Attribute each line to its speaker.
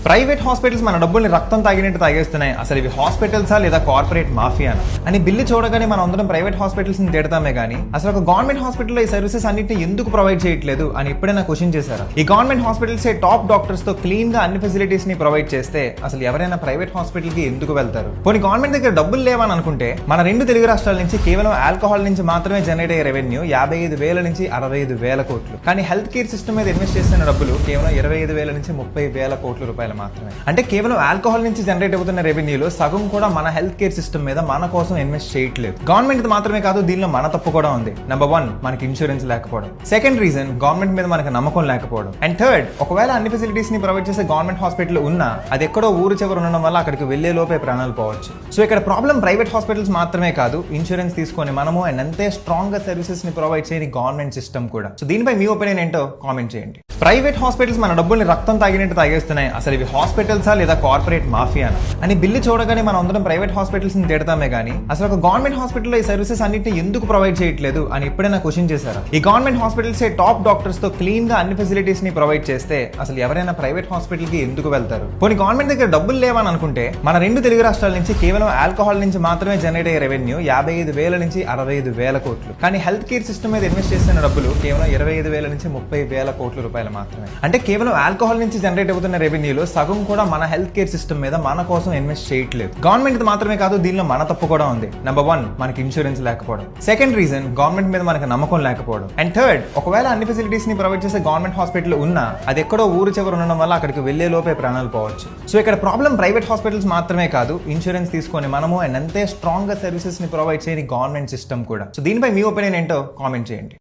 Speaker 1: Private hospitals మన డబ్బుల్ని రక్తం తాగినట్టు తాగేస్తున్నాయి. అసలు ఇవి హాస్పిటల్సా లేదా కార్పొరేట్ మాఫియానా అని బిల్లు చూడగానే మనం అందరం ప్రైవేట్ హాస్పిటల్స్ ని తిడతామే గానీ అసలు ఒక గవర్నమెంట్ హాస్పిటల్లో ఈ సర్వీసెస్ అన్నిటిని ఎందుకు ప్రొవైడ్ చేయట్లేదు అని ఎప్పుడైనా క్వశ్చన్ చేశారా? ఈ గవర్నమెంట్ హాస్పిటల్స్ టాప్ డాక్టర్స్ తో క్లీన్ గా అన్ని ఫెసిలిటీస్ ని ప్రొవైడ్ చేస్తే అసలు ఎవరైనా ప్రైవేట్ హాస్పిటల్ కి ఎందుకు వెళ్తారు? పోనీ గవర్నమెంట్ దగ్గర డబ్బులు లేవని అనుకుంటే మన రెండు తెలుగు రాష్ట్రాల నుంచి కేవలం ఆల్కహాల్ నుంచి మాత్రమే జనరేట్ అయ్యే రెవెన్యూ 55,000 నుంచి 65,000 కోట్లు. కానీ హెల్త్ కేర్ సిస్టమ్ మీద ఇన్వెస్ట్ చేస్తున్న డబ్బులు కేవలం 25,000 నుంచి 30,000 కోట్ల రూపాయలు మాత్రమే. అంటే కేవలం ఆల్కహాల్ నుంచి జనరేట్ అవుతున్న రెవెన్యూలో సగం కూడా మన హెల్త్ కేర్ సిస్టమ్ మీద మన కోసం ఇన్వెస్ట్ చేయట్లేదు. గవర్నమెంట్ మాత్రమే కాదు, దీనిలో మన తప్పు కూడా ఉంది. నెంబర్ 1, మనకి ఇన్సూరెన్స్ లేకపోవడం. సెకండ్ రీజన్, గవర్నమెంట్ మీద మనకు నమ్మకం లేకపోవడం. అండ్ థర్డ్, ఒకవేళ అన్ని ఫెసిలిటీస్ ని ప్రొవైడ్ చేసే గవర్నమెంట్ హాస్పిటల్ ఉన్నా అది ఎక్కడో ఊరు చివరి ఉండడం వల్ల అక్కడికి వెళ్లే లోపే ప్రాణాలు పోవచ్చు. సో ఇక్కడ ప్రాబ్లం ప్రైవేట్ హాస్పిటల్స్ మాత్రమే కాదు, ఇన్సూరెన్స్ తీసుకొని మనము అండ్ అంతే స్ట్రాంగ్ గా సర్వీసెస్ ని ప్రొవైడ్ చేయని గవర్నమెంట్ సిస్టమ్ కూడా. సో దీనిపై మీ ఒపీనియన్ ఏంటో కామెంట్ చేయండి. ప్రైవేట్ హాస్పిటల్స్ మన డబ్బుల్ని రక్తం తాగినట్టు తాగేస్తున్నాయి. అసలు ఇవి హాస్పిటల్సా లేదా కార్పొరేట్ మాఫియానా అని బిల్లు చూడగానే మనం అందరం ప్రైవేట్ హాస్పిటల్స్ ని తిడతామే గానీ అసలు ఒక గవర్నమెంట్ హాస్పిటల్లో ఈ సర్వీసెస్ అన్నిటిని ఎందుకు ప్రొవైడ్ చేయట్లేదు అని ఎప్పుడైనా క్వశ్చన్ చేశారా? ఈ గవర్నమెంట్ హాస్పిటల్స్ టాప్ డాక్టర్స్ తో క్లీన్ గా అన్ని ఫెసిలిటీస్ ని ప్రొవైడ్ చేస్తే అసలు ఎవరైనా ప్రైవేట్ హాస్పిటల్ కి ఎందుకు వెళ్తారు? పోనీ గవర్నమెంట్ దగ్గర డబ్బులు లేవని అనుకుంటే మన రెండు తెలుగు రాష్ట్రాల నుంచి కేవలం ఆల్కహాల్ నుంచి మాత్రమే జనరేట్ అయ్యే రెవెన్యూ 55,000 నుంచి 65,000 కోట్లు. కానీ హెల్త్ కేర్ సిస్టమ్ మీద ఇన్వెస్ట్ చేస్తున్న డబ్బులు కేవలం 25,000 నుంచి 30,000 కోట్ల రూపాయలు మాత్రమే. అంటే కేవలం ఆల్కహాల్ నుంచి జనరేట్ అవుతున్న రెవెన్యూలో సగం కూడా మన హెల్త్ కేర్ సిస్టమ్ మీద మన కోసం ఇన్వెస్ట్ చేయట్లేదు. గవర్నమెంట్ మాత్రమే కాదు, దీనిలో మన తప్పు కూడా ఉంది. నెంబర్ 1, మనకి ఇన్సూరెన్స్ లేకపోవడం. సెకండ్ రీజన్, గవర్నమెంట్ మీద మనకు నమ్మకం లేకపోవడం. అండ్ థర్డ్, ఒకవేళ అన్ని ఫెసిలిటీస్ ని ప్రొవైడ్ చేసే గవర్నమెంట్ హాస్పిటల్ ఉన్నా అది ఎక్కడో ఊరు చివరి ఉండడం వల్ల అక్కడికి వెళ్లే లోపే ప్రాణాలు పోవచ్చు. సో ఇక్కడ ప్రాబ్లం ప్రైవేట్ హాస్పిటల్స్ మాత్రమే కాదు, ఇన్సూరెన్స్ తీసుకొని మనము అండ్ అంతే స్ట్రాంగ్ గా సర్వీసెస్ ని ప్రొవైడ్ చేయని గవర్నమెంట్ సిస్టమ్ కూడా. సో దీనిపై మీ ఒపీనియన్ ఏంటో కామెంట్ చేయండి.